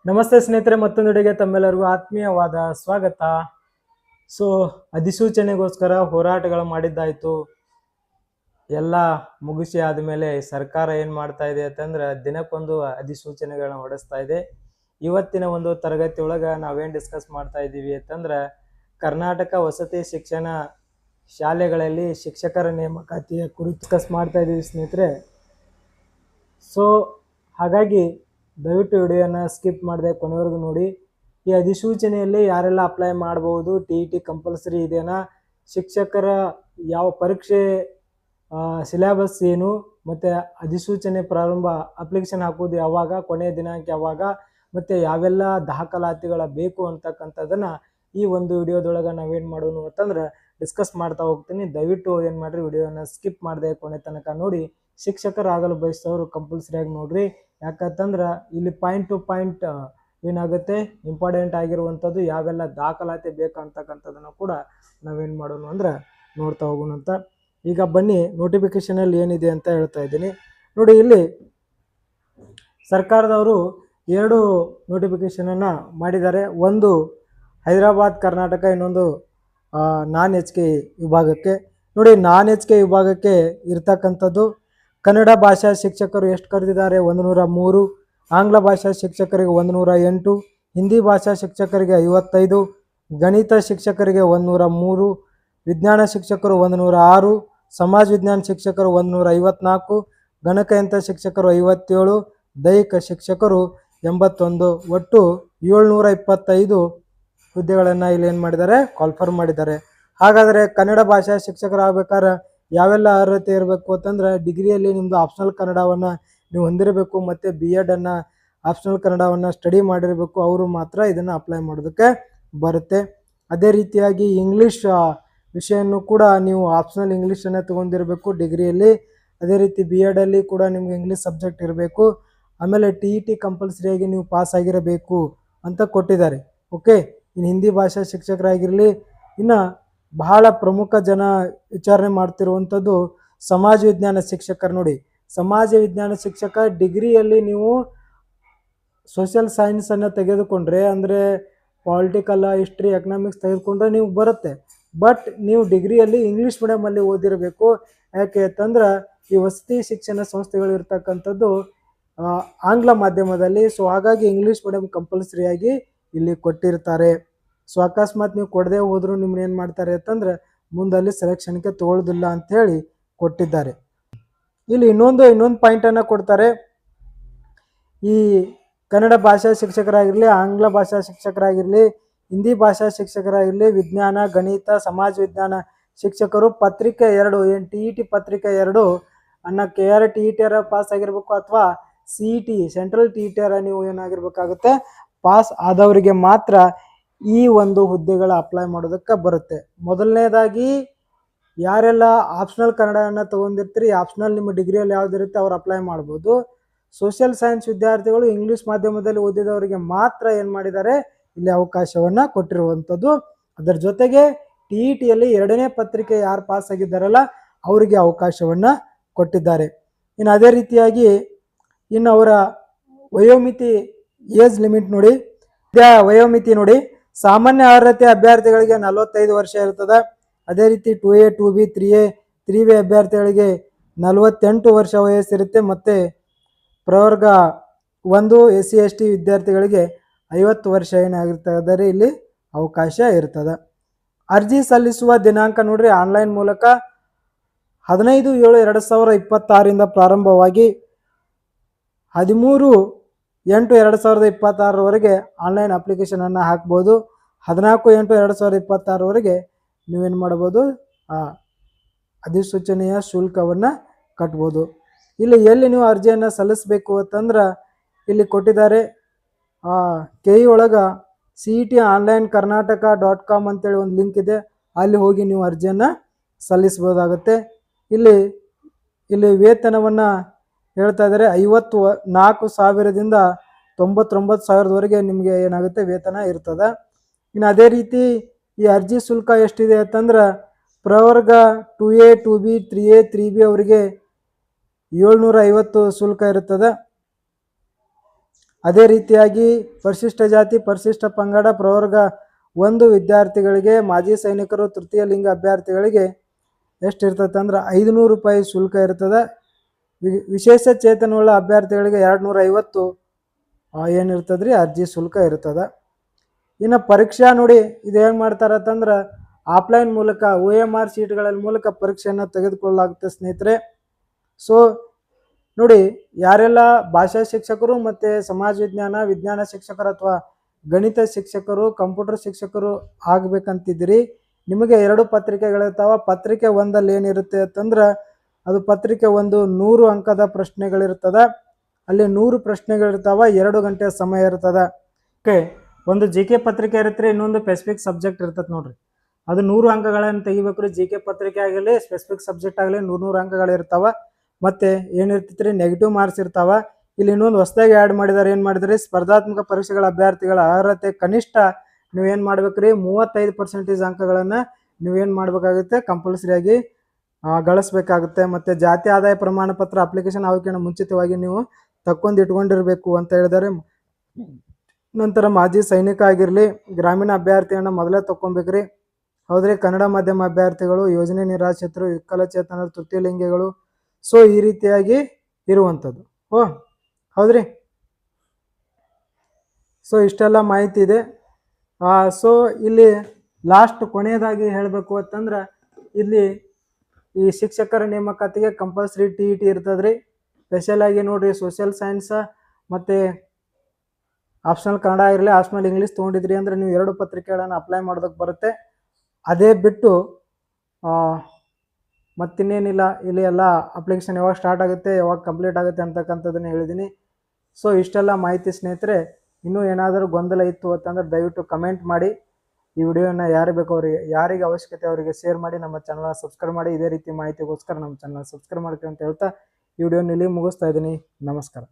ನಮಸ್ತೆ ಸ್ನೇಹಿತರೆ, ಮತ್ತೊಂದೆಡೆಗೆ ತಮ್ಮೆಲ್ಲರಿಗೂ ಆತ್ಮೀಯವಾದ ಸ್ವಾಗತ. ಸೊ ಅಧಿಸೂಚನೆಗೋಸ್ಕರ ಹೋರಾಟಗಳು ಮಾಡಿದ್ದಾಯಿತು. ಎಲ್ಲ ಮುಗಿಸಿ ಆದಮೇಲೆ ಸರ್ಕಾರ ಏನು ಮಾಡ್ತಾ ಇದೆ ಅಂತಂದ್ರೆ ದಿನಕ್ಕೊಂದು ಅಧಿಸೂಚನೆಗಳನ್ನ ಹೊರಡಿಸ್ತಾ ಇದೆ. ಇವತ್ತಿನ ಒಂದು ತರಗತಿ ಒಳಗೆ ನಾವೇನು ಡಿಸ್ಕಸ್ ಮಾಡ್ತಾ ಇದ್ದೀವಿ ಅಂತಂದ್ರೆ ಕರ್ನಾಟಕ ವಸತಿ ಶಿಕ್ಷಣ ಶಾಲೆಗಳಲ್ಲಿ ಶಿಕ್ಷಕರ ನೇಮಕಾತಿಯ ಕುರಿತು ಡಿಸ್ಕಸ್ ಮಾಡ್ತಾ ಇದ್ದೀವಿ ಸ್ನೇಹಿತರೆ. ಸೊ ಹಾಗಾಗಿ ದಯವಿಟ್ಟು ವಿಡಿಯೋನ ಸ್ಕಿಪ್ ಮಾಡದೆ ಕೊನೆವರೆಗೂ ನೋಡಿ. ಈ ಅಧಿಸೂಚನೆಯಲ್ಲಿ ಯಾರೆಲ್ಲ ಅಪ್ಲೈ ಮಾಡ್ಬೋದು, TET ಕಂಪಲ್ಸರಿ ಇದೆನಾ, ಶಿಕ್ಷಕರ ಯಾವ ಪರೀಕ್ಷೆ ಸಿಲೆಬಸ್ ಏನು, ಮತ್ತು ಅಧಿಸೂಚನೆ ಪ್ರಾರಂಭ ಅಪ್ಲಿಕೇಶನ್ ಹಾಕೋದು ಯಾವಾಗ, ಕೊನೆಯ ದಿನಾಂಕ ಯಾವಾಗ, ಮತ್ತು ಯಾವೆಲ್ಲ ದಾಖಲಾತಿಗಳ ಬೇಕು ಅಂತಕ್ಕಂಥದ್ದನ್ನು ಈ ಒಂದು ವಿಡಿಯೋದೊಳಗೆ ನಾವೇನು ಮಾಡೋಣ ಅಂತಂದ್ರೆ ಡಿಸ್ಕಸ್ ಮಾಡ್ತಾ ಹೋಗ್ತೀನಿ. ದಯವಿಟ್ಟು ಏನು ಮಾಡಿರಿ, ವಿಡಿಯೋನ ಸ್ಕಿಪ್ ಮಾಡದೆ ಕೊನೆ ತನಕ ನೋಡಿ. ಶಿಕ್ಷಕರಾಗಲು ಬಯಸೋರು ಕಂಪಲ್ಸರಿಯಾಗಿ ನೋಡ್ರಿ. ಯಾಕಂತಂದ್ರೆ ಇಲ್ಲಿ ಪಾಯಿಂಟ್ ಟು ಪಾಯಿಂಟ್ ಏನಾಗುತ್ತೆ ಇಂಪಾರ್ಟೆಂಟ್ ಆಗಿರುವಂಥದ್ದು ಯಾವೆಲ್ಲ ದಾಖಲಾತಿ ಬೇಕಂತಕ್ಕಂಥದ್ದನ್ನು ಕೂಡ ನಾವೇನು ಮಾಡೋಣ ಅಂದ್ರೆ ನೋಡ್ತಾ ಹೋಗೋಣ ಅಂತ. ಈಗ ಬನ್ನಿ, ನೋಟಿಫಿಕೇಶನಲ್ಲಿ ಏನಿದೆ ಅಂತ ಹೇಳ್ತಾ ಇದ್ದೀನಿ ನೋಡಿ. ಇಲ್ಲಿ ಸರ್ಕಾರದವರು 2 ನೋಟಿಫಿಕೇಶನನ್ನು ಮಾಡಿದ್ದಾರೆ. ಒಂದು ಹೈದರಾಬಾದ್ ಕರ್ನಾಟಕ, ಇನ್ನೊಂದು ನಾನ್ HK ವಿಭಾಗಕ್ಕೆ. ನೋಡಿ, ನಾನ್ HK ವಿಭಾಗಕ್ಕೆ ಇರ್ತಕ್ಕಂಥದ್ದು ಕನ್ನಡ ಭಾಷಾ ಶಿಕ್ಷಕರು ಎಷ್ಟು ಕರೆದಿದ್ದಾರೆ, 103. ಆಂಗ್ಲ ಭಾಷಾ ಶಿಕ್ಷಕರಿಗೆ 108, ಹಿಂದಿ ಭಾಷಾ ಶಿಕ್ಷಕರಿಗೆ 55, ಗಣಿತ ಶಿಕ್ಷಕರಿಗೆ 103, ವಿಜ್ಞಾನ ಶಿಕ್ಷಕರು 106, ಸಮಾಜ ವಿಜ್ಞಾನ ಶಿಕ್ಷಕರು 154, ಗಣಕಯಂತ್ರ ಶಿಕ್ಷಕರು 57, ದೈಹಿಕ ಶಿಕ್ಷಕರು 81. ಒಟ್ಟು 725 ಹುದ್ದೆಗಳನ್ನು ಇಲ್ಲಿ ಏನು ಮಾಡಿದ್ದಾರೆ, ಕಾಲ್ಫರ್ ಮಾಡಿದ್ದಾರೆ. ಹಾಗಾದರೆ ಕನ್ನಡ ಭಾಷಾ ಶಿಕ್ಷಕರಾಗಬೇಕಾದ್ರೆ ಯಾವೆಲ್ಲ ಅರ್ಹತೆ ಇರಬೇಕು ಅಂತಂದ್ರೆ ಡಿಗ್ರಿಯಲ್ಲಿ ನಿಮ್ಮದು ಆಪ್ಷನಲ್ ಕನ್ನಡವನ್ನು ನೀವು ಹೊಂದಿರಬೇಕು, ಮತ್ತು BEd ಆಪ್ಷನಲ್ ಕನ್ನಡವನ್ನು ಸ್ಟಡಿ ಮಾಡಿರಬೇಕು. ಅವರು ಮಾತ್ರ ಇದನ್ನು ಅಪ್ಲೈ ಮಾಡೋದಕ್ಕೆ ಬರುತ್ತೆ. ಅದೇ ರೀತಿಯಾಗಿ ಇಂಗ್ಲೀಷ್ ವಿಷಯವನ್ನು ಕೂಡ ನೀವು ಆಪ್ಷನಲ್ ಇಂಗ್ಲೀಷನ್ನು ತೊಗೊಂಡಿರಬೇಕು ಡಿಗ್ರಿಯಲ್ಲಿ. ಅದೇ ರೀತಿ BEdಲ್ಲಿ ಕೂಡ ನಿಮ್ಗೆ ಇಂಗ್ಲೀಷ್ ಸಬ್ಜೆಕ್ಟ್ ಇರಬೇಕು. ಆಮೇಲೆ TET ಕಂಪಲ್ಸರಿಯಾಗಿ ನೀವು ಪಾಸ್ ಆಗಿರಬೇಕು ಅಂತ ಕೊಟ್ಟಿದ್ದಾರೆ. ಓಕೆ, ಇನ್ನು ಹಿಂದಿ ಭಾಷಾ ಶಿಕ್ಷಕರಾಗಿರಲಿ. ಇನ್ನು ಬಹಳ ಪ್ರಮುಖ ಜನ ವಿಚಾರಣೆ ಮಾಡ್ತಿರುವಂಥದ್ದು ಸಮಾಜ ವಿಜ್ಞಾನ ಶಿಕ್ಷಕರು. ನೋಡಿ, ಸಮಾಜ ವಿಜ್ಞಾನ ಶಿಕ್ಷಕ ಡಿಗ್ರಿಯಲ್ಲಿ ನೀವು ಸೋಷಿಯಲ್ ಸೈನ್ಸನ್ನು ತೆಗೆದುಕೊಂಡ್ರೆ, ಅಂದರೆ ಪಾಲಿಟಿಕಲ್, ಹಿಸ್ಟ್ರಿ, ಎಕನಾಮಿಕ್ಸ್ ತೆಗೆದುಕೊಂಡ್ರೆ ನೀವು ಬರುತ್ತೆ. ಬಟ್ ನೀವು ಡಿಗ್ರಿಯಲ್ಲಿ ಇಂಗ್ಲೀಷ್ ಮೀಡಿಯಮಲ್ಲಿ ಓದಿರಬೇಕು. ಯಾಕೆ ಅಂತಂದ್ರೆ ಈ ವಸತಿ ಶಿಕ್ಷಣ ಸಂಸ್ಥೆಗಳು ಇರ್ತಕ್ಕಂಥದ್ದು ಆಂಗ್ಲ ಮಾಧ್ಯಮದಲ್ಲಿ. ಸೊ ಹಾಗಾಗಿ ಇಂಗ್ಲೀಷ್ ಮೀಡಿಯಮ್ ಕಂಪಲ್ಸರಿಯಾಗಿ ಇಲ್ಲಿ ಕೊಟ್ಟಿರ್ತಾರೆ. ಸೊ ಅಕಸ್ಮಾತ್ ನೀವು ಕೊಡದೆ ಹೋದರೂ ನಿಮ್ಮನ್ನ ಏನು ಮಾಡ್ತಾರೆ ಅಂತಂದ್ರೆ ಮುಂದಲ್ಲಿ ಸೆಲೆಕ್ಷನ್ಗೆ ತೊಗೊಳ್ಳೋದಿಲ್ಲ ಅಂಥೇಳಿ ಕೊಟ್ಟಿದ್ದಾರೆ. ಇಲ್ಲಿ ಇನ್ನೊಂದು ಪಾಯಿಂಟನ್ನು ಕೊಡ್ತಾರೆ. ಈ ಕನ್ನಡ ಭಾಷಾ ಶಿಕ್ಷಕರಾಗಿರಲಿ, ಆಂಗ್ಲ ಭಾಷಾ ಶಿಕ್ಷಕರಾಗಿರಲಿ, ಹಿಂದಿ ಭಾಷಾ ಶಿಕ್ಷಕರಾಗಿರಲಿ, ವಿಜ್ಞಾನ, ಗಣಿತ, ಸಮಾಜ ವಿಜ್ಞಾನ ಶಿಕ್ಷಕರು ಪತ್ರಿಕೆ 2 ಏನು TET ಪತ್ರಿಕೆ 2 ಅನ್ನ KRTET ಪಾಸ್ ಆಗಿರಬೇಕು, ಅಥವಾ CET ಸೆಂಟ್ರಲ್ TET ನೀವು ಏನಾಗಿರ್ಬೇಕಾಗುತ್ತೆ ಪಾಸ್ ಆದವರಿಗೆ ಮಾತ್ರ ಈ ಒಂದು ಹುದ್ದೆಗಳ ಅಪ್ಲೈ ಮಾಡೋದಕ್ಕೆ ಬರುತ್ತೆ. ಮೊದಲನೇದಾಗಿ ಯಾರೆಲ್ಲ ಆಪ್ಷನಲ್ ಕನ್ನಡವನ್ನು ತೊಗೊಂಡಿರ್ತೀರಿ, ಆಪ್ಷನಲ್ ನಿಮ್ಮ ಡಿಗ್ರಿಯಲ್ಲಿ ಯಾವುದಿರುತ್ತೆ ಅವ್ರು ಅಪ್ಲೈ ಮಾಡ್ಬೋದು. ಸೋಷಿಯಲ್ ಸೈನ್ಸ್ ವಿದ್ಯಾರ್ಥಿಗಳು ಇಂಗ್ಲೀಷ್ ಮಾಧ್ಯಮದಲ್ಲಿ ಓದಿದವರಿಗೆ ಮಾತ್ರ ಏನು ಮಾಡಿದ್ದಾರೆ, ಇಲ್ಲಿ ಅವಕಾಶವನ್ನು ಕೊಟ್ಟಿರುವಂಥದ್ದು. ಅದರ ಜೊತೆಗೆ TETಯಲ್ಲಿ 2ನೇ ಪತ್ರಿಕೆ ಯಾರು ಪಾಸ್ ಆಗಿದ್ದಾರಲ್ಲ ಅವರಿಗೆ ಅವಕಾಶವನ್ನು ಕೊಟ್ಟಿದ್ದಾರೆ. ಇನ್ನು ಅದೇ ರೀತಿಯಾಗಿ ಇನ್ನು ಅವರ ವಯೋಮಿತಿ, ಏಜ್ ಲಿಮಿಟ್ ನೋಡಿ, ವಯೋಮಿತಿ ನೋಡಿ, ಸಾಮಾನ್ಯ ಅರ್ಹತೆ ಅಭ್ಯರ್ಥಿಗಳಿಗೆ 45 ವರ್ಷ ಇರ್ತದೆ. ಅದೇ ರೀತಿ 2A 2B 3A 3B ಅಭ್ಯರ್ಥಿಗಳಿಗೆ 48 ವರ್ಷ ವಯಸ್ಸಿರುತ್ತೆ. ಮತ್ತು ಪ್ರವರ್ಗ 1 SC ST ವಿದ್ಯಾರ್ಥಿಗಳಿಗೆ 50 ವರ್ಷ ಏನಾಗಿರ್ತದೆ ಇಲ್ಲಿ ಅವಕಾಶ ಇರ್ತದೆ. ಅರ್ಜಿ ಸಲ್ಲಿಸುವ ದಿನಾಂಕ ನೋಡ್ರಿ, ಆನ್ಲೈನ್ ಮೂಲಕ 15/7/2026 ಪ್ರಾರಂಭವಾಗಿ 13/8/2026 ಆನ್ಲೈನ್ ಅಪ್ಲಿಕೇಶನನ್ನು ಹಾಕ್ಬೋದು. 14/8/2026 ನೀವೇನು ಮಾಡ್ಬೋದು, ಅಧಿಸೂಚನೆಯ ಶುಲ್ಕವನ್ನು ಕಟ್ಬೋದು. ಇಲ್ಲಿ ಎಲ್ಲಿ ನೀವು ಅರ್ಜಿಯನ್ನು ಸಲ್ಲಿಸಬೇಕು ಅಂತಂದ್ರೆ ಇಲ್ಲಿ ಕೊಟ್ಟಿದ್ದಾರೆ. KE ಒಳಗೆ CET ಆನ್ಲೈನ್ ಕರ್ನಾಟಕ.com ಅಂತೇಳಿ ಒಂದು ಲಿಂಕ್ ಇದೆ, ಅಲ್ಲಿ ಹೋಗಿ ನೀವು ಅರ್ಜಿಯನ್ನು ಸಲ್ಲಿಸ್ಬೋದಾಗುತ್ತೆ. ಇಲ್ಲಿ ವೇತನವನ್ನು ಹೇಳ್ತಾ ಇದ್ದಾರೆ, 54,000ದಿಂದ 99,000ವರೆಗೆ ನಿಮಗೆ ಏನಾಗುತ್ತೆ ವೇತನ ಇರ್ತದೆ. ಇನ್ನು ಅದೇ ರೀತಿ ಈ ಅರ್ಜಿ ಶುಲ್ಕ ಎಷ್ಟಿದೆ ಅಂತಂದ್ರೆ ಪ್ರವರ್ಗ 2A 2B 3A 3B ಅವರಿಗೆ 750 ಶುಲ್ಕ ಇರುತ್ತದೆ. ಅದೇ ರೀತಿಯಾಗಿ ಪರಿಶಿಷ್ಟ ಜಾತಿ ಪರಿಶಿಷ್ಟ ಪಂಗಡ ಪ್ರವರ್ಗ 1 ವಿದ್ಯಾರ್ಥಿಗಳಿಗೆ ಮಾಜಿ ಸೈನಿಕರು ತೃತೀಯ ಲಿಂಗ ಅಭ್ಯರ್ಥಿಗಳಿಗೆ ಎಷ್ಟು ಇರ್ತದೆ ಅಂದ್ರೆ 500 ರೂಪಾಯಿ ಶುಲ್ಕ ಇರ್ತದೆ. ವಿಶೇಷ ಚೇತನವುಳ್ಳ ಅಭ್ಯರ್ಥಿಗಳಿಗೆ 250 ಏನಿರ್ತದೆ ರೀ ಅರ್ಜಿ ಶುಲ್ಕ ಇರ್ತದೆ. ಇನ್ನು ಪರೀಕ್ಷಾ ನೋಡಿ ಇದು ಹೆಂಗೆ ಮಾಡ್ತಾರೆ ಅಂತಂದ್ರೆ ಆಫ್ಲೈನ್ ಮೂಲಕ OMR ಶೀಟ್ಗಳ ಮೂಲಕ ಪರೀಕ್ಷೆಯನ್ನು ತೆಗೆದುಕೊಳ್ಳಲಾಗುತ್ತೆ ಸ್ನೇಹಿತರೆ. ಸೊ ನೋಡಿ ಯಾರೆಲ್ಲ ಭಾಷಾ ಶಿಕ್ಷಕರು ಮತ್ತು ಸಮಾಜ ವಿಜ್ಞಾನ ಶಿಕ್ಷಕರು ಅಥವಾ ಗಣಿತ ಶಿಕ್ಷಕರು ಕಂಪ್ಯೂಟರ್ ಶಿಕ್ಷಕರು ಆಗಬೇಕಂತಿದ್ದೀರಿ, ನಿಮಗೆ 2 ಪತ್ರಿಕೆಗಳಿರ್ತಾವೆ. ಪತ್ರಿಕೆ 1ಲ್ಲಿ ಏನಿರುತ್ತೆ ಅಂತಂದ್ರೆ ಅದು ಪತ್ರಿಕೆ 1 100 ಅಂಕದ ಪ್ರಶ್ನೆಗಳಿರ್ತದೆ. ಅಲ್ಲಿ 100 ಪ್ರಶ್ನೆಗಳಿರ್ತಾವೆ, 2 ಗಂಟೆ ಸಮಯ ಇರ್ತದೆ. ಓಕೆ, ಒಂದು GK ಪತ್ರಿಕೆ ಇರುತ್ತೆ, ಇನ್ನೊಂದು ಸ್ಪೆಸಿಫಿಕ್ ಸಬ್ಜೆಕ್ಟ್ ಇರ್ತದೆ ನೋಡ್ರಿ. ಅದು 100 ಅಂಕಗಳನ್ನು ತೆಗಿಬೇಕು ರೀ. GK ಪತ್ರಿಕೆ ಆಗಲಿ ಸ್ಪೆಸಿಫಿಕ್ ಸಬ್ಜೆಕ್ಟ್ ಆಗಲಿ 100 ಅಂಕಗಳಿರ್ತಾವೆ. ಮತ್ತು ಏನಿರ್ತೈತೆ ರೀ ನೆಗೆಟಿವ್ ಮಾರ್ಕ್ಸ್ ಇರ್ತಾವೆ. ಇಲ್ಲಿ ಇನ್ನೊಂದು ಹೊಸದಾಗಿ ಆ್ಯಡ್ ಮಾಡಿದ್ದಾರೆ. ಏನು ಮಾಡಿದ್ರಿ, ಸ್ಪರ್ಧಾತ್ಮಕ ಪರೀಕ್ಷೆಗಳ ಅಭ್ಯರ್ಥಿಗಳ ಅರ್ಹತೆ ಕನಿಷ್ಠ ನೀವೇನು ಮಾಡ್ಬೇಕು ರೀ 35% ಅಂಕಗಳನ್ನು ನೀವೇನು ಮಾಡಬೇಕಾಗುತ್ತೆ ಕಂಪಲ್ಸರಿಯಾಗಿ ಗಳಿಸ್ಬೇಕಾಗುತ್ತೆ. ಮತ್ತು ಜಾತಿ ಆದಾಯ ಪ್ರಮಾಣ ಪತ್ರ ಅಪ್ಲಿಕೇಶನ್ ಆಯ್ಕೆಯನ್ನು ಮುಂಚಿತವಾಗಿ ನೀವು ಇಟ್ಕೊಂಡಿರಬೇಕು ಅಂತ ಹೇಳಿದ್ದಾರೆ. ನಂತರ ಮಾಜಿ ಸೈನಿಕ ಆಗಿರಲಿ ಗ್ರಾಮೀಣ ಅಭ್ಯರ್ಥಿಯನ್ನು ಮೊದಲೇ ತಕ್ಕೊಬೇಕ್ರಿ. ಹೌದ್ರಿ, ಕನ್ನಡ ಮಾಧ್ಯಮ ಅಭ್ಯರ್ಥಿಗಳು, ಯೋಜನೆ ನಿರಾಶ್ರಿತರು, ವಿಕಲಚೇತನರು, ತೃತೀಯ ಲಿಂಗಿಗಳು, ಸೊ ಈ ರೀತಿಯಾಗಿ ಇರುವಂಥದ್ದು. ಹೌದ್ರಿ. ಸೊ ಇಷ್ಟೆಲ್ಲ ಮಾಹಿತಿ ಇದೆ. ಸೊ ಇಲ್ಲಿ ಲಾಸ್ಟ್ ಕೊನೆಯದಾಗಿ ಹೇಳಬೇಕು ಅಂತಂದ್ರೆ ಇಲ್ಲಿ ಈ ಶಿಕ್ಷಕರ ನೇಮಕಾತಿಗೆ ಕಂಪಲ್ಸರಿ TET ಇರ್ತದ್ರಿ. ಸ್ಪೆಷಲ್ ಆಗಿ ನೋಡ್ರಿ ಸೋಷಿಯಲ್ ಸೈನ್ಸ್ ಮತ್ತು ಆಪ್ಷನಲ್ ಕನ್ನಡ ಇರಲಿ ಆಪ್ಷನಲ್ ಇಂಗ್ಲೀಷ್ ತೊಗೊಂಡಿದ್ರಿ ಅಂದರೆ ನೀವು 2 ಪತ್ರಿಕೆಗಳನ್ನು ಅಪ್ಲೈ ಮಾಡೋದಕ್ಕೆ ಬರುತ್ತೆ. ಅದೇ ಬಿಟ್ಟು ಮತ್ತಿನ್ನೇನಿಲ್ಲ. ಇಲ್ಲಿ ಎಲ್ಲ ಅಪ್ಲಿಕೇಶನ್ ಯಾವಾಗ ಸ್ಟಾರ್ಟ್ ಆಗುತ್ತೆ ಯಾವಾಗ ಕಂಪ್ಲೀಟ್ ಆಗುತ್ತೆ ಅಂತಕ್ಕಂಥದ್ದನ್ನು ಹೇಳಿದ್ದೀನಿ. ಸೊ ಇಷ್ಟೆಲ್ಲ ಮಾಹಿತಿ ಸ್ನೇಹಿತರೆ. ಇನ್ನೂ ಏನಾದರೂ ಗೊಂದಲ ಇತ್ತು ಅಂತಂದ್ರೆ ದಯವಿಟ್ಟು ಕಮೆಂಟ್ ಮಾಡಿ. ಈ ವಿಡಿಯೋನ ಯಾರು ಬೇಕೋ ಅವರಿಗೆ, ಯಾರಿಗೆ ಅವಶ್ಯಕತೆ ಅವರಿಗೆ ಶೇರ್ ಮಾಡಿ. ನಮ್ಮ ಚಾನಲ್ನ ಸಬ್ಸ್ಕ್ರೈಬ್ ಮಾಡಿ. ಇದೇ ರೀತಿ ಮಾಹಿತಿಗೋಸ್ಕರ ನಮ್ಮ ಚಾನಲ್ ಸಬ್ಸ್ಕ್ರೈಬ್ ಮಾಡ್ತೀವಿ ಅಂತ ಹೇಳ್ತಾ ಈ ವಿಡಿಯೋನ ಇಲ್ಲಿ ಮುಗಿಸ್ತಾ ಇದ್ದೀನಿ. ನಮಸ್ಕಾರ.